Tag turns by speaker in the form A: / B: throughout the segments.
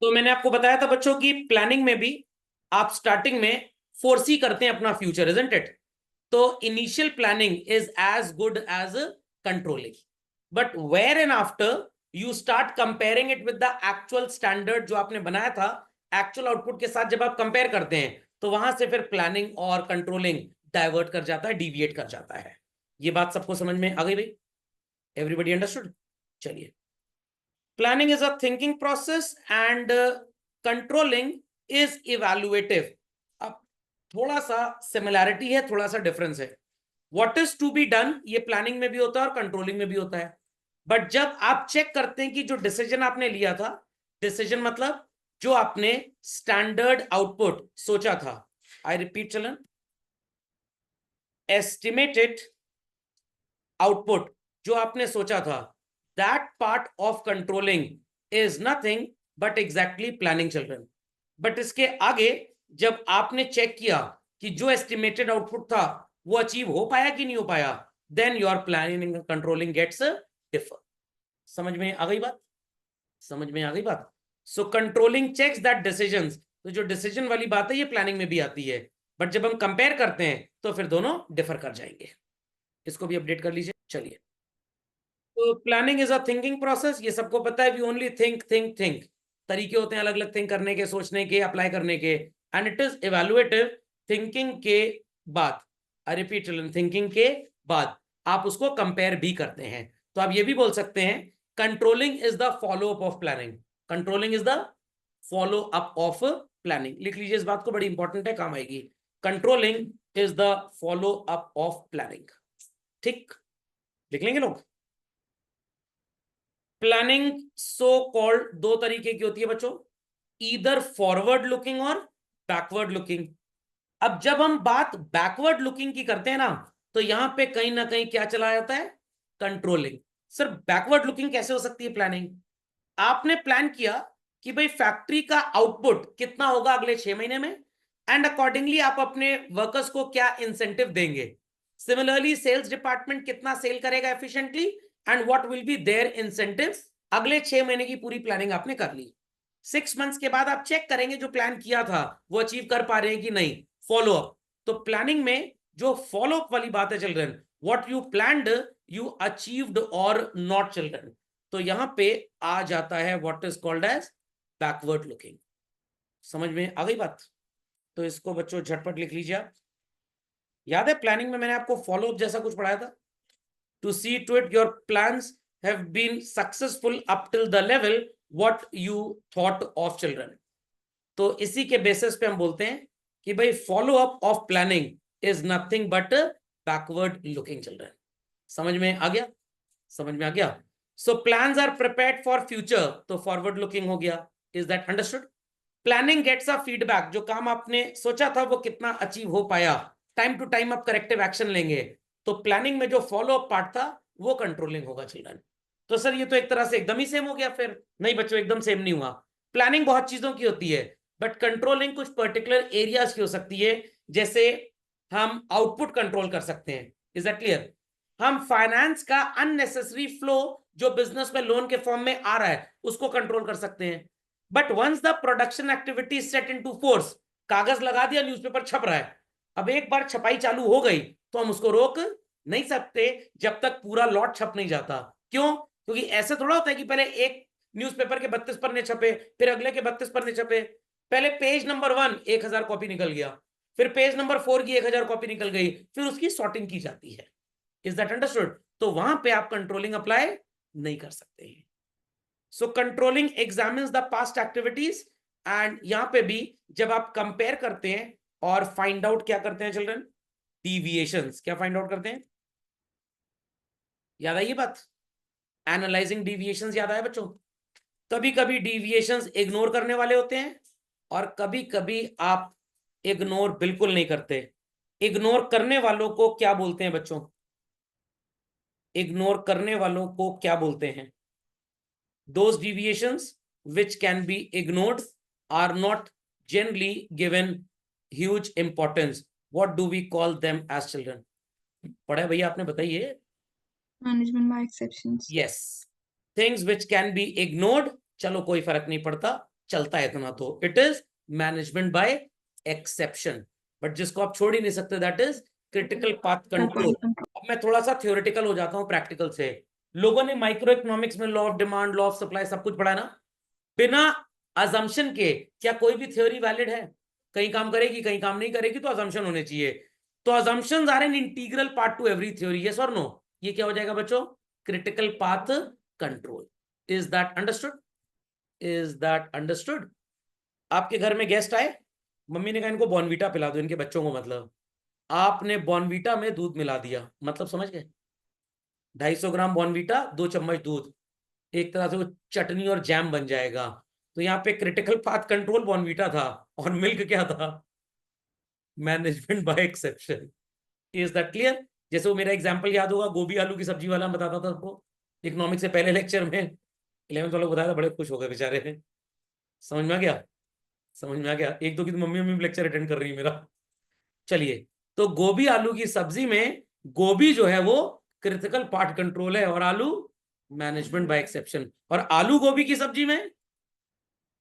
A: तो मैंने आपको बताया था बच्चों की प्लानिंग में भी आप स्टार्टिंग में फोरसी करते हैं अपना फ्यूचर, इजंट इट? तो initial planning is as good as controlling, but where and after you start comparing it with the actual standard जो आपने बनाया था, एक्चुअल आउटपुट के साथ जब आप कंपेयर करते हैं तो वहां से फिर प्लानिंग और कंट्रोलिंग डाइवर्ट कर जाता है, डिविएट कर जाता है। ये बात सबको समझ में आ गई भाई? Everybody understood? चलिए, planning is a thinking process and controlling is evaluative. अब थोड़ा सा सिमिलैरिटी है, थोड़ा सा डिफरेंस है। What is to be done ये प्लानिंग में भी होता है और कंट्रोलिंग में भी होता है। बट जब आप चेक करते हैं कि जो डिसीजन आपने लिया था, डिसीजन मतलब जो आपने स्टैंडर्ड आउटपुट सोचा था, आई रिपीट चलन, एस्टिमेटेड आउटपुट जो आपने सोचा था, that part of controlling is nothing but exactly planning children. But इसके आगे जब आपने चेक किया कि जो एस्टिमेटेड आउटपुट था वो अचीव हो पाया कि नहीं हो पाया, then your planning controlling gets differ. समझ में आ गई बात? समझ में आ गई बात? सो कंट्रोलिंग चेक्स दैट डिसीजंस, तो जो डिसीजन वाली बात है ये प्लानिंग में भी आती है, बट जब हम कंपेयर करते हैं तो फिर दोनों डिफर कर जाएंगे। इसको भी अपडेट कर लीजिए। चलिए, तो planning is a thinking process, ये सबको पता है। We only think think think, तरीके होते हैं अलग अलग थिंक करने के, सोचने के, अप्लाई करने के। And it is evaluative, thinking के बाद, आई रिपीट चिल्ड्रन, थिंकिंग के बाद आप उसको कंपेयर भी करते हैं। तो आप ये भी बोल सकते हैं controlling is the follow up of planning. Controlling is the follow up of planning. लिख लीजिए इस बात को, बड़ी इंपॉर्टेंट है, काम आएगी। Controlling is the follow up of planning. ठीक, लिख लेंगे लोग? प्लानिंग सो कॉल्ड दो तरीके की होती है बच्चों, ईदर फॉरवर्ड लुकिंग और बैकवर्ड लुकिंग। अब जब हम बात बैकवर्ड लुकिंग की करते हैं ना, तो यहां पे कहीं ना कहीं क्या चला जाता है? कंट्रोलिंग। सर बैकवर्ड लुकिंग कैसे हो सकती है प्लानिंग? आपने प्लान किया कि भाई फैक्ट्री का आउटपुट कितना होगा अगले 6 महीने में, एंड अकॉर्डिंगली आप अपने वर्कर्स को क्या इंसेंटिव देंगे। सिमिलरली सेल्स डिपार्टमेंट कितना सेल करेगा efficiently, and what will be their incentive. अगले 6 महीने की पूरी प्लानिंग आपने कर ली। 6 मंथ्स के बाद आप चेक करेंगे जो प्लान किया था वो अचीव कर पा रहे हैं कि नहीं, फॉलो अप। तो प्लानिंग में जो फॉलो अप वाली बात है children, what you planned you achieved और नॉट चिल्ड्रन, तो यहां पे आ जाता है what is called as backward looking. समझ में आ गई बात? तो इसको बच्चों झटपट लिख लीजिए आप। याद है प्लानिंग में मैंने आपको फॉलो अप जैसा कुछ पढ़ाया था? To see to it your plans have been successful up till the level what you thought of children. तो इसी के बेसिस पे हम बोलते हैं कि भाई follow up of planning is nothing but backward looking children. समझ में आ गया? समझ में आ गया? So plans are prepared for future, तो फॉरवर्ड लुकिंग हो गया। Is that understood? Planning gets a feedback, जो काम आपने सोचा था वो कितना अचीव हो पाया, टाइम टू टाइम आप करेक्टिव एक्शन लेंगे। तो प्लानिंग में जो फॉलो अप पार्ट था वो कंट्रोलिंग होगा चिल्ड्रन। तो सर ये तो एक तरह से एकदम ही सेम हो गया। फिर नहीं बच्चों, एकदम सेम नहीं हुआ। प्लानिंग बहुत चीजों की होती है, बट कंट्रोलिंग कुछ पर्टिकुलर एरियाज की हो सकती है। जैसे हम आउटपुट कंट्रोल कर सकते हैं, इज दैट क्लियर? हम फाइनेंस का अननेसेसरी फ्लो जो बिजनेस में लोन के फॉर्म में आ रहा है उसको कंट्रोल कर सकते हैं। But once the production activity set into force, कागज लगा दिया, न्यूज़पेपर छप रहा है, अब एक बार छपाई चालू हो गई तो हम उसको रोक नहीं सकते जब तक पूरा लॉट छप नहीं जाता। क्यों? क्योंकि ऐसे थोड़ा होता है कि पहले एक न्यूज़पेपर के 32 पन्ने छपे, फिर अगले के 32 पन्ने छपे। पहले पेज नंबर 1 1000 कॉपी निकल गया, फिर पेज नंबर 4 की 1000 कॉपी निकल गई, फिर उसकी सॉर्टिंग की जाती है। Is that understood? तो वहां पे आप कंट्रोलिंग अप्लाई नहीं कर सकते हैं। So controlling examines the past activities, and यहां पे भी जब आप कंपेयर करते हैं और फाइंड आउट क्या करते हैं चिल्ड्रन? डिविएशंस। क्या फाइंड आउट करते हैं? याद आई ये बात? एनालाइजिंग डिविएशंस याद आया बच्चों? कभी कभी डिविएशंस इग्नोर करने वाले होते हैं और कभी कभी आप इग्नोर बिल्कुल नहीं करते। इग्नोर करने वालों को क्या बोलते हैं बच्चों? इग्नोर करने वालों को क्या बोलते हैं? Those deviations which can be ignored are not generally given huge importance. What do we call them as children? पढ़ा है भैया आपने, बताइए।
B: Management by exceptions.
A: Yes, things which can be ignored, चलो कोई फर्क नहीं पड़ता, चलता है इतना, तो it is management by exception. But जिसको आप छोड़ ही नहीं सकते, that is critical path control. अब मैं थ्योरेटिकल सा थ्योरेटिकल हो जाता हूं प्रैक्टिकल से। लोगों ने माइक्रो इकोनॉमिक्स में law of demand, law of supply सब कुछ पढ़ा है ना। बिना अजम्पशन के क्या कोई भी थ्योरी वैलिड है? कहीं काम करेगी कहीं काम नहीं करेगी, तो अजम्पशन होने चाहिए। तो assumptions are an integral part to every theory, yes और नो? ये क्या हो जाएगा बच्चों? Critical path control. Is that understood? Is that understood? आपके घर में गेस्ट आए, मम्मी ने कहा इनको बॉर्नवीटा पिला दो, इनके बच्चों को, मतलब आपने बॉर्नवीटा में दूध मिला दिया, मतलब समझ गए? 250 ग्राम बॉर्नवीटा, 2 चम्मच दूध, एक तरह से वो चटनी और जैम बन जाएगा। तो यहाँ पे क्रिटिकल पाथ कंट्रोल बॉर्नवीटा था, और मिल्क क्या था? Management by exception. Is that clear? जैसे वो मेरा एग्जांपल याद होगा, गोभी आलू की सब्जी वाला, बताता था आपको इकोनॉमिक्स से पहले लेक्चर में, 11th वालों को बताया था, बड़े खुश हो गए बेचारे। समझ में आ गया? समझ में आ गया? एक दो की तो मम्मी मम्मी लेक्चर अटेंड कर रही है मेरा। चलिए, तो गोभी आलू की सब्जी में गोभी जो है वो क्रिटिकल पार्ट कंट्रोल है, और आलू मैनेजमेंट बाय एक्सेप्शन। और आलू गोभी की सब्जी में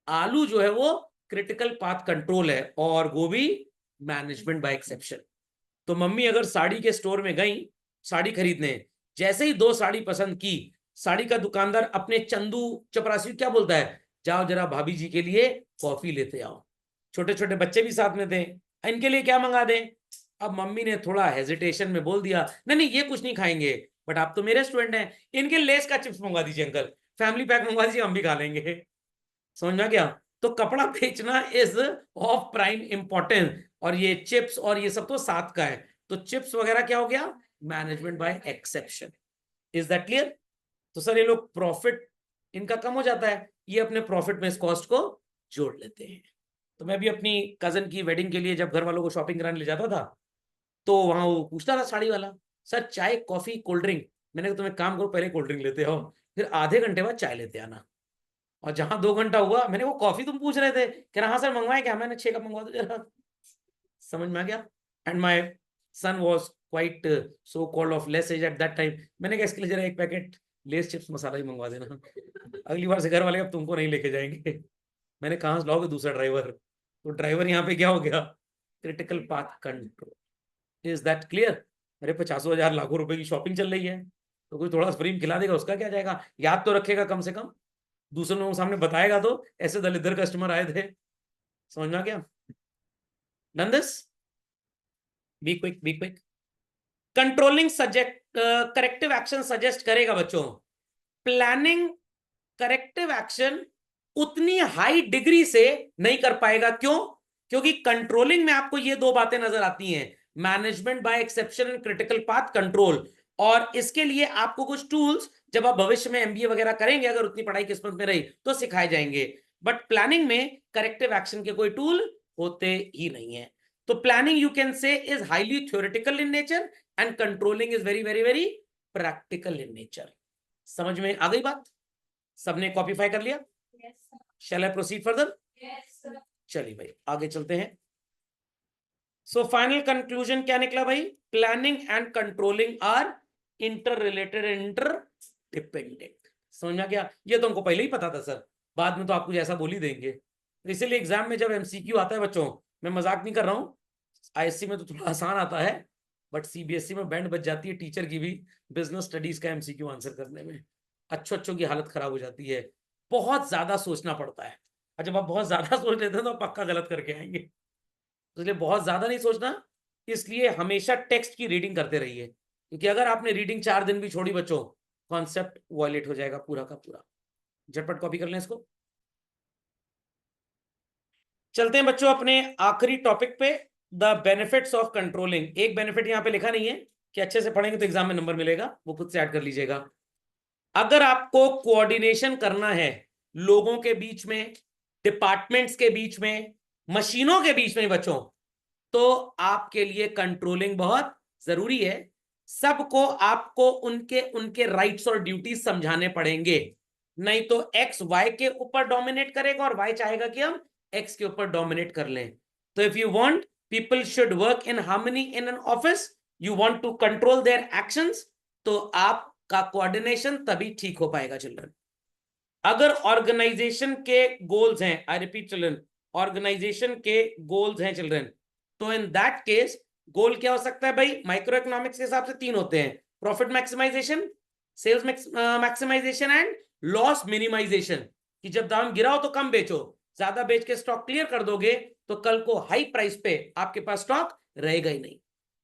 A: आलू जो है वो क्रिटिकल पाथ कंट्रोल है, और गोभी मैनेजमेंट बाय एक्सेप्शन। तो मम्मी अगर साड़ी के स्टोर में गई साड़ी खरीदने, जैसे ही 2 साड़ी पसंद की, साड़ी का दुकानदार अपने चंदू चपरासी क्या बोलता है? जाओ जरा भाभी जी के लिए कॉफी लेते आओ। छोटे छोटे बच्चे भी साथ में थे, इनके लिए क्या मंगा दें? अब मम्मी ने थोड़ा हेजिटेशन में बोल दिया, नहीं नहीं ये कुछ नहीं खाएंगे, बट आप तो मेरे स्टूडेंट हैं, इनके लेस का चिप्स मंगवा दीजिए अंकल, फैमिली पैक मंगवा दीजिए, हम भी खा लेंगे। समझ में क्या? तो कपड़ा बेचना इज ऑफ प्राइम इंपॉर्टेंस, और ये चिप्स और ये सब तो साथ का है। तो चिप्स वगैरह क्या हो गया? Management by exception. Is that clear? तो सर ये लोग प्रॉफिट इनका कम हो जाता है, ये अपने प्रॉफिट में इस कॉस्ट को जोड़ लेते हैं। तो मैं भी अपनी कजन की वेडिंग के लिए जब घर वालों को शॉपिंग कराने ले जाता था, तो वहां वो पूछता था साड़ी वाला, सर चाय कॉफी कोल्ड ड्रिंक? मैंने कहा तुम एक काम करो, पहले कोल्ड ड्रिंक लेते आओ, फिर आधे घंटे बाद चाय लेते आना। और जहां 2 घंटा हुआ, मैंने वो कॉफी तुम पूछ रहे थे, कह रहा हाँ सर मंगवाए क्या? मैंने 6 कप मंगवा दो जरा। समझ में आ गया? And my son was quite so called of Lay's as at that time. मैंने कहा इसके लिए जरा एक पैकेट लेस चिप्स मसाला ही मंगवा देना, अगली बार से घर वाले अब तुमको नहीं लेके जाएंगे। मैंने कहा से लाओगे दूसरा ड्राइवर? तो ड्राइवर यहाँ पे क्या हो गया? Critical path control. Is that clear? अरे 50,000 लाखों रुपए की शॉपिंग चल रही है, तो कोई थोड़ा फ्री में खिला देगा, उसका क्या जाएगा? याद तो रखेगा कम से कम, दूसरे लोगों के सामने बताएगा तो ऐसे दलिद्र कस्टमर आए थे। समझ में आ गया? Done this? Be quick, be quick. Controlling subject corrective action suggest करेगा बच्चों। प्लानिंग करेक्टिव एक्शन उतनी हाई डिग्री से नहीं कर पाएगा, क्यों? क्योंकि कंट्रोलिंग में आपको ये 2 बातें नजर आती हैं, management by exception and critical path control. और इसके लिए आपको कुछ टूल्स जब आप भविष्य में एमबीए वगैरह करेंगे, अगर उतनी पढ़ाई किस्मत में रही, तो सिखाए जाएंगे। बट प्लानिंग में करेक्टिव एक्शन के कोई टूल होते ही नहीं है। तो planning you can say is highly theoretical in nature, and controlling is very very very practical in nature. समझ में आ गई बात? सबने कॉपीफाई कर लिया? शैल आई प्रोसीड फर्दर? चलिए भाई आगे चलते हैं। सो फाइनल कंक्लूजन क्या निकला भाई? Planning and controlling are inter related and inter dependent. समझ में आ गया? ये तो हमको पहले ही पता था सर, बाद में तो आपको ऐसा बोल ही देंगे। तो इसीलिए एग्जाम में जब एमसीक्यू आता है बच्चों, मैं मजाक नहीं कर रहा हूँ, आईएससी में तो थोड़ा आसान आता है, बट सीबीएसई में बैंड बच जाती है टीचर की भी बिजनेस स्टडीज का एमसीक्यू आंसर करने में। अच्छों की हालत खराब हो जाती है, बहुत ज्यादा सोचना पड़ता है, और जब आप बहुत ज्यादा सोच लेते हैं तो पक्का गलत करके आएंगे। तो इसलिए बहुत ज्यादा नहीं सोचना, इसलिए हमेशा टेक्स्ट की रीडिंग करते रहिए, क्योंकि अगर आपने रीडिंग 4 दिन भी छोड़ी बच्चों, कॉन्सेप्ट वॉयलेट हो जाएगा पूरा का पूरा। झटपट कॉपी कर लें इसको। चलते हैं बच्चों अपने आखिरी टॉपिक पे, द बेनिफिट्स ऑफ कंट्रोलिंग। एक बेनिफिट यहां पे लिखा नहीं है कि अच्छे से पढ़ेंगे तो एग्जाम में नंबर मिलेगा, वो खुद से ऐड कर लीजिएगा। अगर आपको कोऑर्डिनेशन करना है लोगों के बीच में, डिपार्टमेंट्स के बीच में, मशीनों के बीच में बच्चों, तो आपके लिए कंट्रोलिंग बहुत जरूरी है। सबको आपको उनके उनके राइट्स और ड्यूटीज समझाने पड़ेंगे, नहीं तो एक्स वाई के ऊपर डोमिनेट करेगा और वाई चाहेगा कि हम एक्स के ऊपर डोमिनेट कर लें। तो if you want people should work in harmony in an office, you want to control their actions, तो आपका कोऑर्डिनेशन तभी ठीक हो पाएगा चिल्ड्रन। अगर ऑर्गेनाइजेशन के गोल्स हैं, आई रिपीट चिल्ड्रन, ऑर्गेनाइजेशन के गोल्स हैं चिल्ड्रन, तो इन दैट केस गोल क्या हो सकता है भाई? माइक्रो इकोनॉमिक्स के हिसाब से तीन होते हैं, profit maximisation, sales maximisation and loss minimisation. कि जब दाम गिराओ तो कम बेचो, ज्यादा बेच के स्टॉक क्लियर कर दोगे तो कल को हाई प्राइस पे आपके पास स्टॉक रहेगा ही नहीं।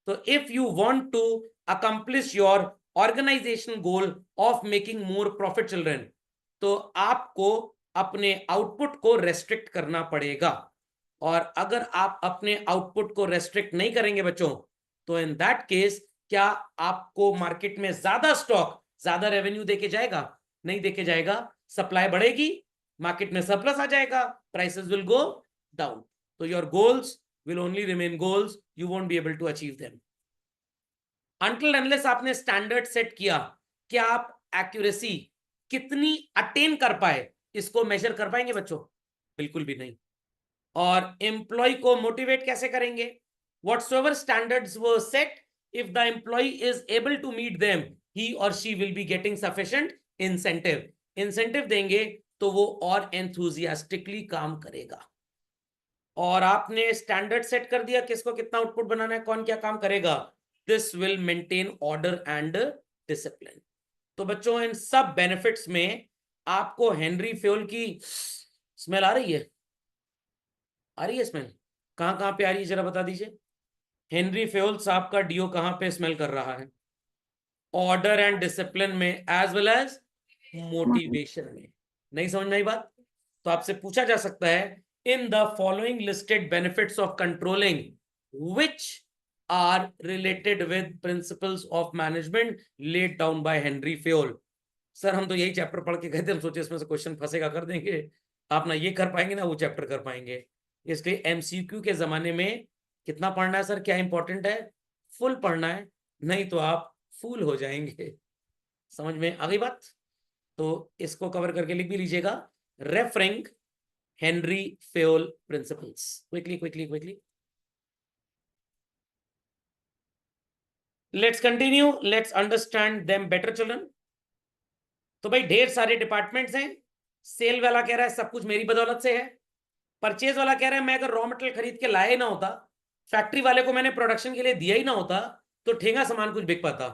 A: तो if you want to accomplish your organisation goal of making more profit children, तो आपको अपने आउटपुट को रेस्ट्रिक्ट करना पड़ेगा। और अगर आप अपने आउटपुट को रेस्ट्रिक्ट नहीं करेंगे बच्चों, तो इन दैट केस क्या आपको मार्केट में ज्यादा स्टॉक ज्यादा रेवेन्यू देके जाएगा? नहीं देके जाएगा। सप्लाई बढ़ेगी, मार्केट में सरप्लस आ जाएगा, प्राइसेस विल गो डाउन। तो your goals will only remain goals, you won't be able to achieve them until unless आपने स्टैंडर्ड सेट किया कि आप एक्यूरेसी कितनी अटेन कर पाए, इसको मेजर कर पाएंगे बच्चों? बिल्कुल भी नहीं। और एम्प्लॉय को मोटिवेट कैसे करेंगे? Whatsoever standards were set, if the employ is able to meet them, he और she will be getting sufficient incentive. Incentive देंगे तो वो और एंथुजियास्टिकली काम करेगा। और आपने स्टैंडर्ड सेट कर दिया किसको कितना आउटपुट बनाना है, कौन क्या काम करेगा, this will maintain order and discipline. तो बच्चों इन सब बेनिफिट्स में आपको हेनरी फ्यूल की स्मेल आ रही है? आ रही है स्मेल? कहां कहां पे आ रही है जरा बता दीजिए। हेनरी फ्यूल साहब का डीओ कहां पे स्मेल कर रहा है? ऑर्डर एंड डिसिप्लिन में एज वेल एज मोटिवेशन में। नहीं समझ में आई बात? तो आपसे पूछा जा सकता है, in the following listed benefits of controlling which are related with principles of management laid down by Henry Fayol. Sir हम तो यही चैप्टर पढ़ के गए थे, हम सोचे इसमें से क्वेश्चन फंसेगा कर देंगे। आप ना ये कर पाएंगे ना वो चैप्टर कर पाएंगे। इसलिए एमसीक्यू के जमाने में कितना पढ़ना है सर, क्या इंपॉर्टेंट है? फुल पढ़ना है, नहीं तो आप फूल हो जाएंगे। समझ में आ गई बात? तो इसको कवर करके लिख भी लीजिएगा, referring Henry fuel principles. Quickly quickly quickly let's continue, let's understand them better children. तो भाई ढेर सारे डिपार्टमेंट्स हैं। सेल वाला कह रहा है सब कुछ मेरी बदौलत से है। परचेज वाला कह रहा है मैं अगर रॉ मटेरियल खरीद के लाया ही ना होता, फैक्ट्री वाले को मैंने प्रोडक्शन के लिए दिया ही ना होता, तो ठेंगा सामान कुछ बिक पाता।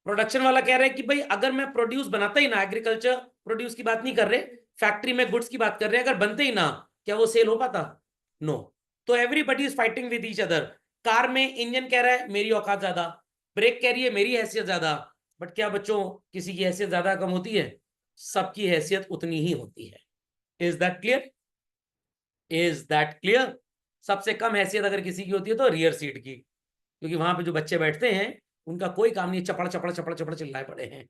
A: प्रोडक्शन वाला कह रहा है कि भाई अगर मैं प्रोड्यूस बनाता ही ना, एग्रीकल्चर प्रोड्यूस की बात नहीं कर रहे, फैक्ट्री में गुड्स की बात कर रहे हैं, अगर बनते ही ना, क्या वो सेल हो पाता? नो। तो everybody is fighting with each other. Car में इंजन कह रहा है मेरी औकात ज्यादा, ब्रेक कह रही है मेरी हैसियत ज्यादा। बट क्या बच्चों किसी की हैसियत ज्यादा कम होती है? सबकी हैसियत उतनी ही होती है। Is that clear? Is that clear? सबसे कम हैसियत अगर किसी की होती है तो रियर सीट की, क्योंकि वहां पे जो बच्चे बैठते हैं उनका कोई काम नहीं, चपड़ चपड़ चपड़ चपड़ चिल्लाए पड़े हैं।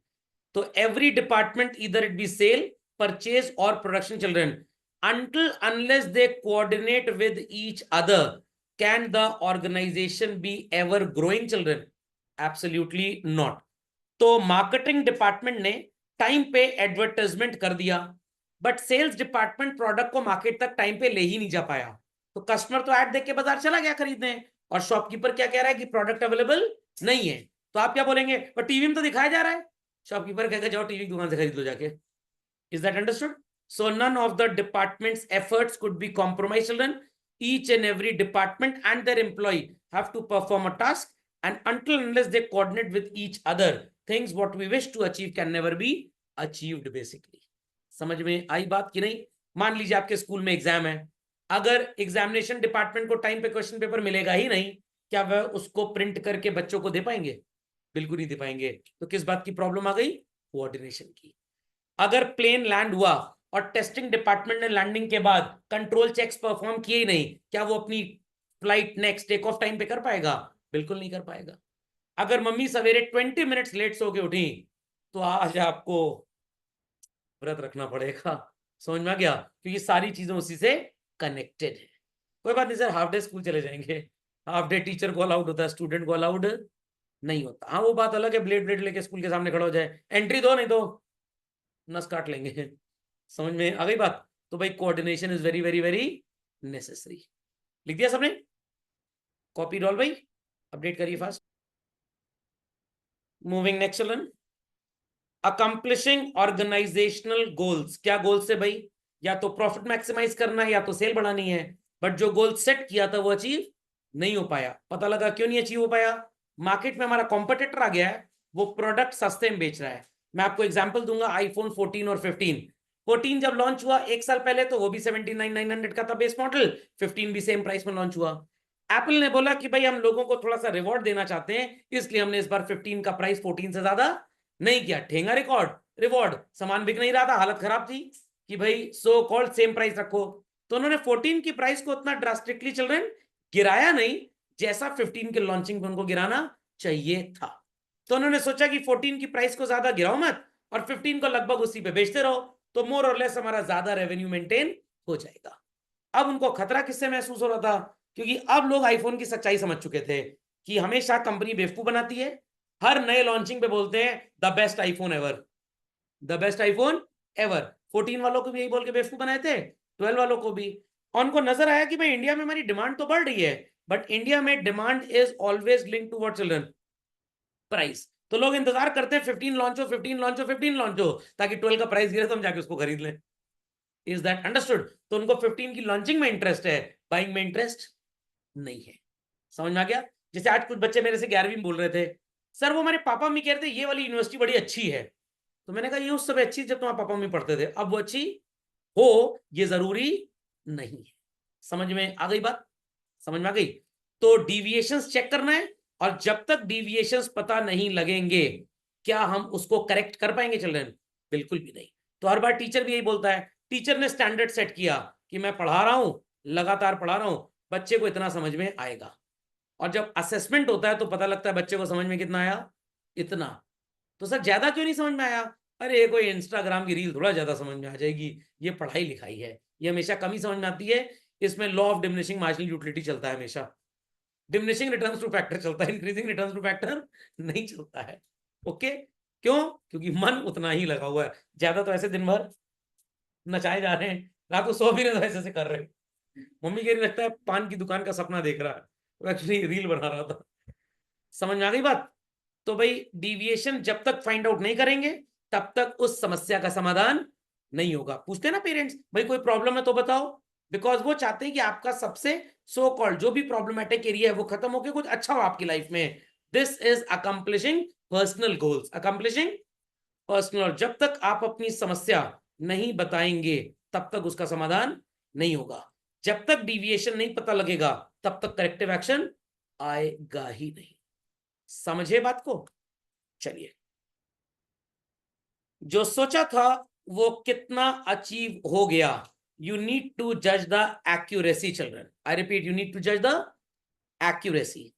A: तो एवरी डिपार्टमेंट इधर इट बी सेल, परचेज और production children, until unless they coordinate with each other, can the organization be ever growing children? Absolutely not. तो मार्केटिंग डिपार्टमेंट ने टाइम पे एडवर्टाइजमेंट कर दिया, बट सेल्स डिपार्टमेंट प्रोडक्ट को market तक time पे ले ही नहीं जा पाया। तो कस्टमर तो ऐड देख के बाजार चला गया खरीदने, और शॉपकीपर क्या कह रहा है कि प्रोडक्ट अवेलेबल नहीं है। तो आप क्या बोलेंगे, पर टीवी में तो दिखाया जा रहा है। शॉपकीपर कहेगा जाओ टीवी की दुकान से खरीद लो जाके। Is that understood? So none of the department's efforts could be compromised, children. Each and every department and their employee have to perform a task, and until unless they coordinate with each other, things what we wish to achieve can never be achieved basically. समझ में आई बात कि नहीं? मान लीजिए आपके school में exam है, अगर एग्जामिनेशन डिपार्टमेंट को टाइम पे क्वेश्चन पेपर मिलेगा ही नहीं, क्या वह उसको प्रिंट करके बच्चों को दे पाएंगे? बिल्कुल नहीं दे पाएंगे। तो किस बात की प्रॉब्लम आ गई? कोऑर्डिनेशन की। अगर प्लेन लैंड हुआ और टेस्टिंग डिपार्टमेंट ने लैंडिंग के बाद कंट्रोल चेक्स परफॉर्म किए ही नहीं, क्या वो अपनी flight next take off time पे कर पाएगा? बिल्कुल नहीं कर पाएगा। अगर मम्मी सवेरे 20 मिनट्स लेट सो के उठी, तो आज आपको व्रत रखना पड़ेगा। समझ में आ गया? क्योंकि सारी चीजें उसी से कनेक्टेड है। कोई बात नहीं सर, हाफ डे स्कूल चले जाएंगे। हाफ डे टीचर को अलाउड होता है, स्टूडेंट को अलाउड नहीं होता। हाँ वो बात अलग है, ब्लेड ब्लेड लेके स्कूल के सामने खड़ा हो जाए, एंट्री दो, नहीं तो नस काट लेंगे। समझ में आ गई बात? तो भाई coordination is very very very necessary. लिख दिया सबने? कॉपी रोल भाई, अपडेट करिए fast. Moving next children. Accomplishing organisational goals, क्या गोल्स है भाई? या तो प्रॉफिट मैक्सिमाइज करना है या तो सेल बढ़ानी है, बट जो गोल सेट किया था वो अचीव नहीं हो पाया। पता लगा क्यों नहीं अचीव हो पाया? मार्केट में हमारा कॉम्पिटिटर आ गया है, वो प्रोडक्ट सस्ते में बेच रहा है। मैं आपको एग्जांपल दूंगा, आईफोन 14 और 15। 14 जब लॉन्च हुआ एक साल पहले तो वो भी 79,900 का था बेस मॉडल, 15 भी सेम प्राइस में लॉन्च हुआ। एप्पल ने बोला कि भाई हम लोगों को थोड़ा सा रिवॉर्ड देना चाहते हैं, इसलिए हमने इस बार 15 का प्राइस 14 से ज्यादा नहीं किया। ठेंगा रिकॉर्ड, रिवॉर्ड, सामान बिक नहीं रहा था, हालत खराब थी कि भाई सो कॉल्ड सेम प्राइस रखो। तो उन्होंने 14 की प्राइस को उतना ड्रास्टिकली चिल्ड्रन गिराया नहीं जैसा 15 के लॉन्चिंग पे उनको गिराना चाहिए था। तो उन्होंने सोचा कि 14 की प्राइस को ज्यादा गिराओ मत और 15 को लगभग उसी पे बेचते रहो, तो मोर और लेस हमारा ज्यादा रेवेन्यू मेंटेन हो जाएगा। अब उनको खतरा किससे महसूस हो रहा था? क्योंकि अब लोग आईफोन की सच्चाई समझ चुके थे कि हमेशा कंपनी बेवकूफ बनाती है, हर नए लॉन्चिंग पे बोलते हैं the best iPhone ever, the best iPhone ever. 14 वालों को भी यही बोल के बेवकूफ बनाए थे, 12 वालों को भी। उनको नजर आया कि भाई इंडिया में हमारी डिमांड तो बढ़ रही है, बट इंडिया में demand is always link to what children? Price. तो लोग इंतजार करते हैं 15 लॉन्च हो, 15 लॉन्च हो, 15 लॉन्च हो, ताकि 12 का प्राइस गिरे तो हम जाके उसको खरीद लें। Is that understood? तो उनको 15 की लॉन्चिंग में इंटरेस्ट है, बाइंग में इंटरेस्ट नहीं है। समझ में आ गया? जैसे आज कुछ बच्चे मेरे से 11वीं में बोल रहे थे, सर वो हमारे पापा मम्मी कह रहे थे ये वाली यूनिवर्सिटी बड़ी अच्छी है। तो मैंने कहा ये उस समय अच्छी जब तुम्हारे पापा मम्मी पढ़ते थे, अब वो अच्छी हो ये जरूरी नहीं है। समझ में आ गई बात? समझ में आ गई? तो डिविएशंस चेक करना है, और जब तक डिविएशंस पता नहीं लगेंगे क्या हम उसको करेक्ट कर पाएंगे चिल्ड्रन? बिल्कुल भी नहीं। तो हर बार टीचर भी यही बोलता है, टीचर ने स्टैंडर्ड सेट किया कि मैं पढ़ा रहा हूं, लगातार पढ़ा रहा हूं, बच्चे को इतना समझ में आएगा। और जब असेसमेंट होता है तो पता लगता है बच्चे को समझ में कितना आया, इतना। तो सर ज्यादा क्यों नहीं समझ में आया? अरे कोई इंस्टाग्राम की रील थोड़ा ज्यादा समझ में आ जाएगी, ये पढ़ाई लिखाई है, ये हमेशा कम ही समझ में आती है। इसमें law of diminishing marginal utility चलता है हमेशा, डिमिनिशिंग रिटर्न्स टू फैक्टर चलता है, इंक्रीजिंग रिटर्न्स टू फैक्टर नहीं चलता है। ओके? क्यों? क्योंकि मन उतना ही लगा हुआ है। ज्यादा तो ऐसे दिन भर नचाए जा रहे हैं, रात को सो भी रहे तो ऐसे ऐसे कर रहे हैं। मम्मी कह रही लगता है पान की दुकान का सपना देख रहा है, वो एक्चुअली रील बना रहा था। समझ में आ गई बात? तो भाई डिविएशन जब तक फाइंड आउट नहीं करेंगे तब तक उस समस्या का समाधान नहीं होगा। पूछते हैं ना पेरेंट्स, भाई कोई प्रॉब्लम है तो बताओ, बिकॉज वो चाहते हैं कि आपका सबसे सो कॉल्ड जो भी प्रॉब्लमेटिक एरिया है वो खत्म होकर कुछ अच्छा हो आपकी लाइफ में। This is accomplishing personal goals, accomplishing personal. और जब तक आप अपनी समस्या नहीं बताएंगे तब तक उसका समाधान नहीं होगा। जब तक डिविएशन नहीं पता लगेगा तब तक करेक्टिव एक्शन आएगा ही नहीं। समझे बात को? चलिए, जो सोचा था वो कितना अचीव हो गया? यू नीड टू जज the accuracy children. I repeat, you need to जज द एक्यूरेसी।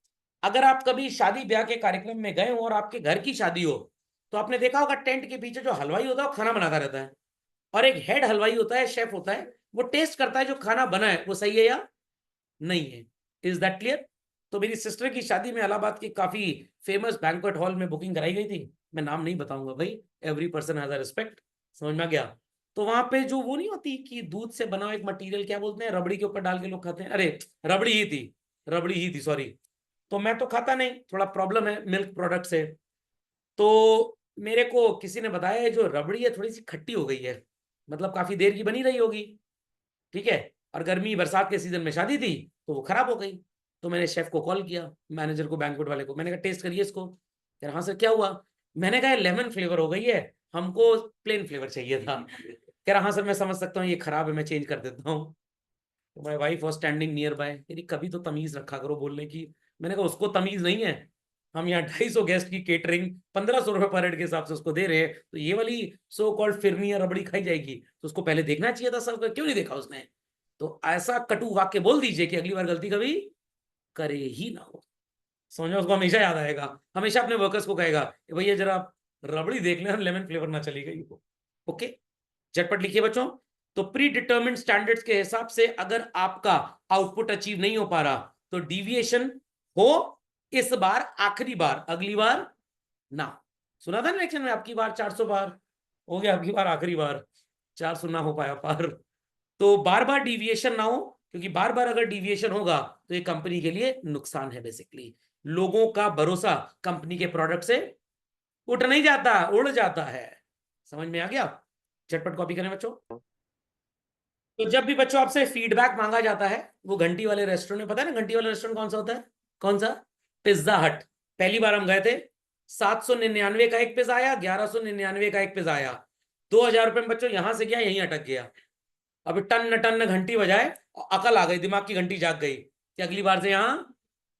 A: अगर आप कभी शादी ब्याह के कार्यक्रम में गए हो और आपके घर की शादी हो, तो आपने देखा होगा टेंट के पीछे जो हलवाई होता है वो खाना बनाता रहता है, और एक हेड हलवाई होता है, शेफ होता है, वो टेस्ट करता है जो खाना बना है वो सही है या नहीं है। Is that clear? तो मेरी सिस्टर की शादी में इलाहाबाद की काफी फेमस बैंक्वेट हॉल में बुकिंग कराई गई थी, मैं नाम नहीं बताऊंगा भाई, every person has a respect. समझ में आ गया? तो वहां पे जो वो नहीं होती कि दूध से बना हुआ एक मटेरियल, क्या बोलते हैं, रबड़ी के ऊपर डाल के लोग खाते हैं, अरे रबड़ी ही थी, रबड़ी ही थी, सॉरी। तो मैं तो खाता नहीं, थोड़ा प्रॉब्लम है मिल्क प्रोडक्ट से। तो मेरे को किसी ने बताया है जो रबड़ी है थोड़ी सी खट्टी हो गई है, मतलब काफी देर की बनी रही होगी, ठीक है, और गर्मी बरसात के सीजन में शादी थी तो वो खराब हो गई। तो मैंने शेफ को कॉल किया, मैनेजर को, बैंक्वेट वाले को, मैंने कहा टेस्ट करिए इसको। कह रहा हाँ सर क्या हुआ? मैंने कहा लेमन फ्लेवर हो गई है, हमको प्लेन फ्लेवर चाहिए था। कह रहा हाँ सर मैं समझ सकता हूँ ये खराब है, मैं चेंज कर देता हूँ। तो my wife was standing near by, तेरी कभी तो तमीज रखा करो बोलने की। मैंने कहा उसको तमीज नहीं है, हम यहाँ 250 गेस्ट की केटरिंग 1500 रुपए पर हेड के हिसाब से उसको दे रहे हैं, तो ये वाली सो कॉल्ड फिरनी या रबड़ी खाई जाएगी? तो उसको पहले देखना चाहिए था सब, क्यों नहीं देखा उसने? तो ऐसा कटु वाक्य बोल दीजिए कि अगली बार गलती कभी करे ही ना हो। समझो, उसको हमेशा याद आएगा, हमेशा अपने वर्कर्स को कहेगा कि भैया जरा आप रबड़ी देख लें, लेमन फ्लेवर ना चली गई हो। ओके, झटपट लिखिए बच्चों। तो प्री डिटर्मिन्ड स्टैंडर्ड्स के हिसाब से अगर आपका आउटपुट अचीव नहीं हो पा रहा तो डिविएशन हो, इस बार आखिरी बार, अगली बार ना। सुना था ना इलेक्शन में, आपकी बार 400 बार हो गया, आपकी बार आखिरी बार 400 ना हो पाया पार। तो बार बार डिविएशन ना हो, क्योंकि बार बार अगर डिविएशन होगा तो ये कंपनी के लिए नुकसान है। बेसिकली लोगों का भरोसा कंपनी के प्रोडक्ट से उठ नहीं जाता, उड़ जाता है। समझ में आ गया? झटपट कॉपी करें बच्चों। तो जब भी बच्चों आपसे फीडबैक मांगा जाता है, वो घंटी वाले रेस्टोरेंट में, पता है ना घंटी वाला रेस्टोरेंट कौन सा होता है? कौन सा? पिज्जा हट। पहली बार हम गए थे, 799 का एक पिज्जा आया, 1199 का एक पिज्जा आया, 2000 रुपये में बच्चों यहां से गया यहीं अटक गया। अभी टन टन घंटी बजाए, अकल आ गई, दिमाग की घंटी जाग गई कि अगली बार से यहां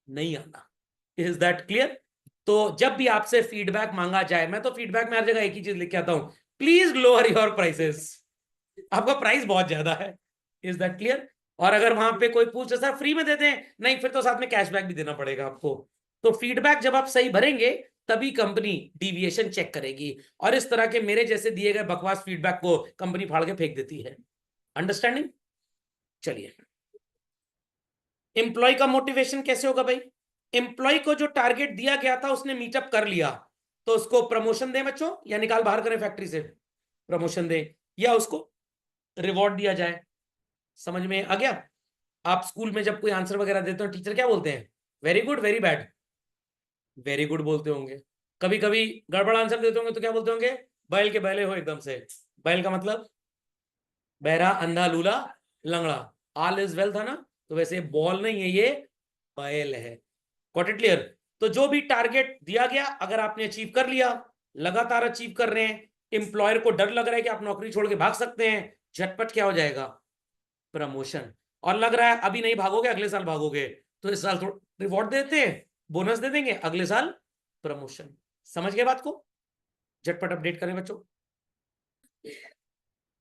A: नहीं आना। Is that clear? तो जब भी आपसे फीडबैक मांगा जाए, मैं तो फीडबैक में हर जगह एक ही चीज लिख के आता हूं, प्लीज लोअर योर प्राइसेस। आपका प्राइस बहुत ज्यादा है। Is that clear? और अगर वहां पे कोई पूछे सर फ्री में देते हैं, नहीं फिर तो साथ में कैशबैक भी देना पड़ेगा आपको। तो फीडबैक जब आप सही भरेंगे तभी कंपनी डिविएशन चेक करेगी, और इस तरह के मेरे जैसे दिए गए बकवास फीडबैक को कंपनी फाड़ के फेंक देती है। अंडरस्टैंडिंग? चलिए, एम्प्लॉय का मोटिवेशन कैसे होगा भाई? एम्प्लॉय को जो टारगेट दिया गया था उसने मीटअप कर लिया, तो उसको प्रमोशन दें बच्चों, या निकाल बाहर करें फैक्ट्री से? प्रमोशन दें या उसको रिवॉर्ड दिया जाए? समझ में आ गया? आप स्कूल में जब कोई आंसर वगैरह देते हो, टीचर क्या बोलते हैं? Very good, very bad? Very good बोलते होंगे। कभी कभी गड़बड़ आंसर देते होंगे तो क्या बोलते होंगे? बैल के बैले हो एकदम से। बैल का मतलब बहरा, अंधा, लूला, लंगड़ा। ऑल इज वेल था ना? तो वैसे बॉल नहीं है, ये बैल है। Got it clear? तो जो भी टारगेट दिया गया, अगर आपने अचीव कर लिया, लगातार अचीव कर रहे हैं, एम्प्लॉयर को डर लग रहा है कि आप नौकरी छोड़ के भाग सकते हैं, झटपट क्या हो जाएगा? प्रमोशन। और लग रहा है अभी नहीं भागोगे, अगले साल भागोगे, तो इस साल थोड़ा रिवॉर्ड देते हैं, बोनस दे देंगे, अगले साल प्रमोशन। समझ गए बात को? झटपट अपडेट करें बच्चों।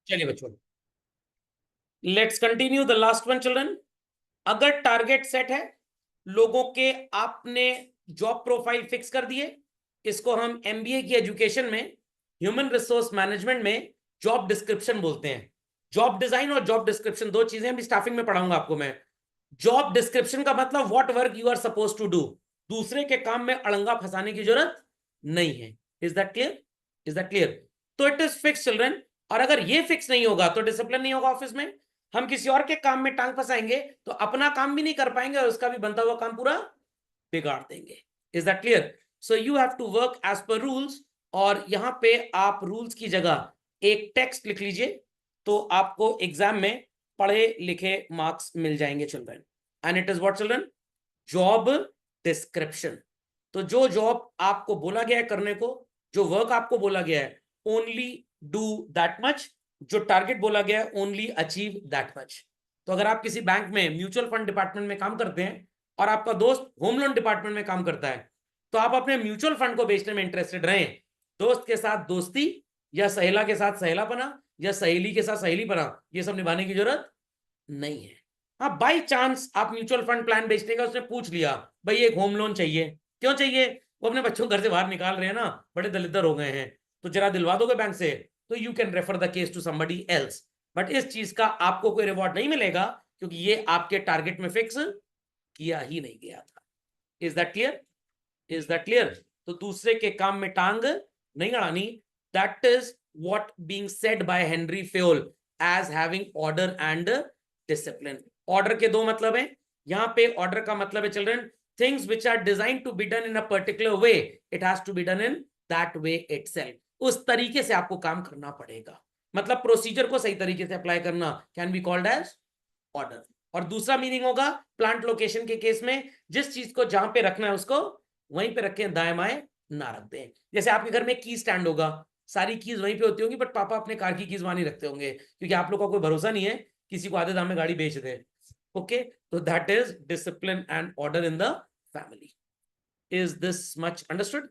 A: चलिए बच्चों, let's continue the last one children. अगर टारगेट सेट है, लोगों के आपने जॉब प्रोफाइल फिक्स कर दिए, इसको हम एमबीए की एजुकेशन में, ह्यूमन रिसोर्स मैनेजमेंट में जॉब डिस्क्रिप्शन बोलते हैं। जॉब डिजाइन और जॉब डिस्क्रिप्शन दो चीजें अभी स्टाफिंग में पढ़ाऊंगा आपको मैं। जॉब डिस्क्रिप्शन का मतलब what work you are suppose to do, दूसरे के काम में अड़ंगा फंसाने की जरूरत नहीं है। Is that clear? Is that clear? तो इट इज फिक्स चिल्ड्रन। और अगर ये फिक्स नहीं होगा तो डिसिप्लिन नहीं होगा ऑफिस में, हम किसी और के काम में टांग फंसाएंगे तो अपना काम भी नहीं कर पाएंगे और उसका भी बनता हुआ काम पूरा बिगाड़ देंगे। Is that clear? So you have to work as per rules, और यहां पे आप रूल्स की जगह एक टेक्स्ट लिख लीजिए, तो आपको एग्जाम में पढ़े लिखे मार्क्स मिल जाएंगे children. And it is what children? Job description. तो जो जॉब आपको बोला गया है करने को, जो वर्क आपको बोला गया है, ओनली डू दैट मच। जो टारगेट बोला गया है, ओनली अचीव दैट मच। तो अगर आप किसी बैंक में म्यूचुअल फंड डिपार्टमेंट में काम करते हैं और आपका दोस्त होम लोन डिपार्टमेंट में काम करता है, तो आप अपने म्यूचुअल फंड को बेचने में इंटरेस्टेड रहें, दोस्त के साथ दोस्ती, या सहेला के साथ सहेलापना, या सहेली के साथ सहेलीपना, ये सब निभाने की जरूरत नहीं है। हाँ, बाई चांस आप म्यूचुअल फंड प्लान बेचने का उसने पूछ लिया, भाई एक होम लोन चाहिए, क्यों चाहिए? वो अपने बच्चों को घर से बाहर निकाल रहे हैं ना, बड़े दलिद्र हो गए हैं, तो जरा दिलवा दोगे बैंक से, तो you can refer the case to somebody else. But इस चीज का आपको कोई रिवॉर्ड नहीं मिलेगा, क्योंकि ये आपके टारगेट में फिक्स किया ही नहीं गया था। Is that clear? Is that clear? तो दूसरे के काम में टांग नहीं अड़ानी। That is what being said by Henry Fayol as having order and discipline. Order के दो मतलब हैं यहां पे। ऑर्डर का मतलब है children, things which are design to be done in a particular way, it has to be done in that way itself. उस तरीके से आपको काम करना पड़ेगा, मतलब प्रोसीजर को सही तरीके से अप्लाई करना can be called as order. और दूसरा मीनिंग होगा प्लांट लोकेशन के केस में, जिस चीज को जहां पे रखना है उसको वहीं पे रखें, दाएं बाएं ना रख दें। जैसे आपके घर में की स्टैंड होगा, सारी कीज वहीं पे होती होंगी, बट पापा अपने कार की कीज वहां नहीं रखते होंगे, क्योंकि आप लोग का कोई भरोसा नहीं है किसी को आधे दाम में गाड़ी बेच दे। ओके, तो that is discipline and order in the family. Is this much understood?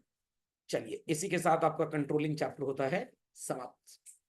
A: चलिए, इसी के साथ आपका कंट्रोलिंग चैप्टर होता है समाप्त।